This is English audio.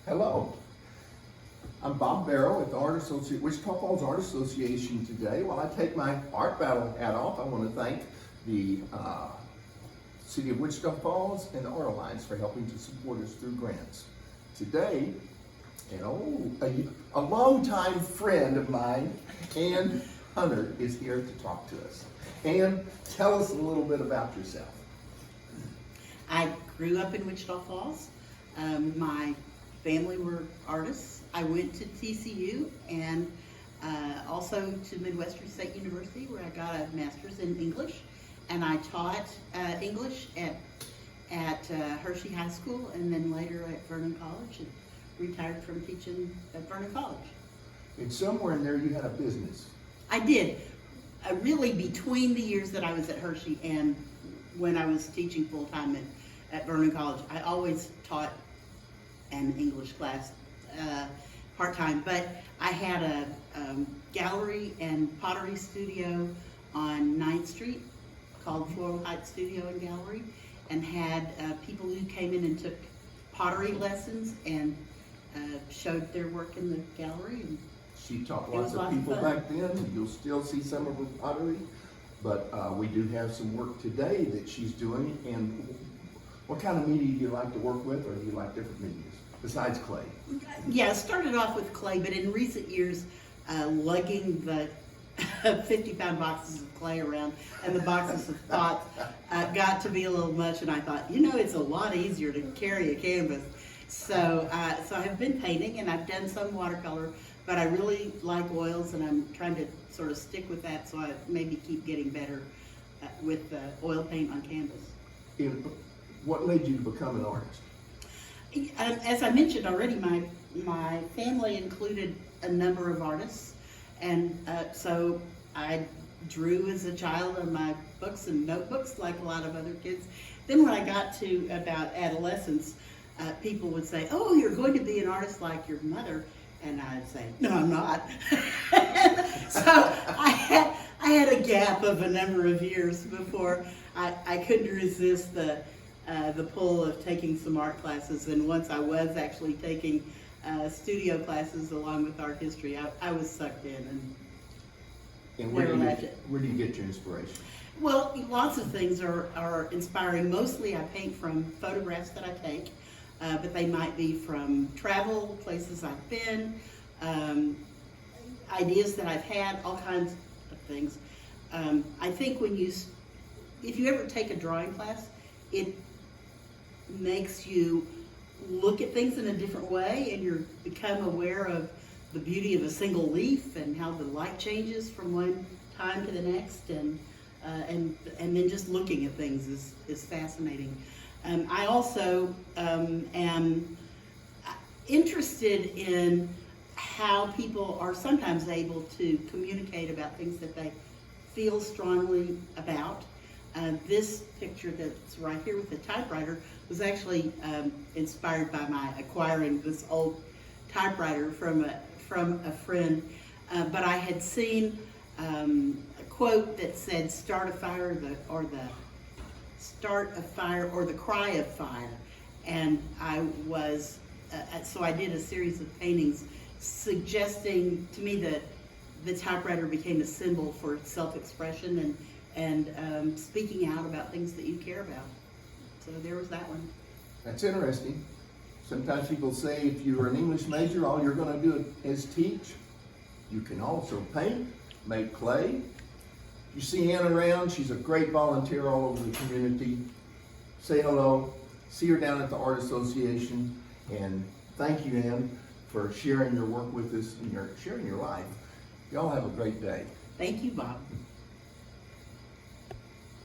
Hello, I'm Bob Barrow at the Wichita Falls Art Association today. While I take my art battle hat off, I want to thank the City of Wichita Falls and the Art Alliance for helping to support us through grants. Today, a longtime friend of mine, Ann Hunter, is here to talk to us. Ann, tell us a little bit about yourself. I grew up in Wichita Falls. My family were artists. I went to TCU and also to Midwestern State University, where I got a master's in English, and I taught English at Hershey High School and then later at Vernon College, and retired from teaching at Vernon College. And somewhere in there you had a business. I did. Really between the years that I was at Hershey and when I was teaching full-time at Vernon College, I always taught an English class part-time, but I had a gallery and pottery studio on 9th Street called Floral Heights Studio and Gallery, and had people who came in and took pottery lessons and showed their work in the gallery. And she taught lots of people back then. You'll still see some of her pottery, but we do have some work today that she's doing. And what kind of media do you like to work with, or do you like different medias besides clay? Yeah, I started off with clay, but in recent years, lugging the 50-pound boxes of clay around and the boxes of pots got to be a little much, and I thought, it's a lot easier to carry a canvas. So I've been painting, and I've done some watercolor, but I really like oils, and I'm trying to sort of stick with that, so I maybe keep getting better with oil paint on canvas. And what led you to become an artist? As I mentioned already, my family included a number of artists, and so I drew as a child on my books and notebooks like a lot of other kids. Then when I got to about adolescence, people would say, "Oh, you're going to be an artist like your mother," and I'd say, "No, I'm not." So I had a gap of a number of years before I couldn't resist the pull of taking some art classes, and once I was actually taking studio classes along with art history, I was sucked in and where do you get your inspiration? Well, lots of things are inspiring. Mostly I paint from photographs that I take, but they might be from travel, places I've been, ideas that I've had, all kinds of things. I think if you ever take a drawing class, it makes you look at things in a different way, and you become aware of the beauty of a single leaf and how the light changes from one time to the next, and then just looking at things is fascinating. I also am interested in how people are sometimes able to communicate about things that they feel strongly about. This picture that's right here with the typewriter was actually inspired by my acquiring this old typewriter from a friend. But I had seen a quote that said, "Start a fire, or the cry of fire," and I was so I did a series of paintings suggesting to me that the typewriter became a symbol for self-expression and speaking out about things that you care about. So there was that one. That's interesting. Sometimes people say if you're an English major, all you're going to do is teach. You can also paint, make clay. You see Ann around, she's a great volunteer all over the community. Say hello, see her down at the Art Association, and thank you, Ann, for sharing your work with us and sharing your life. Y'all have a great day. Thank you, Bob.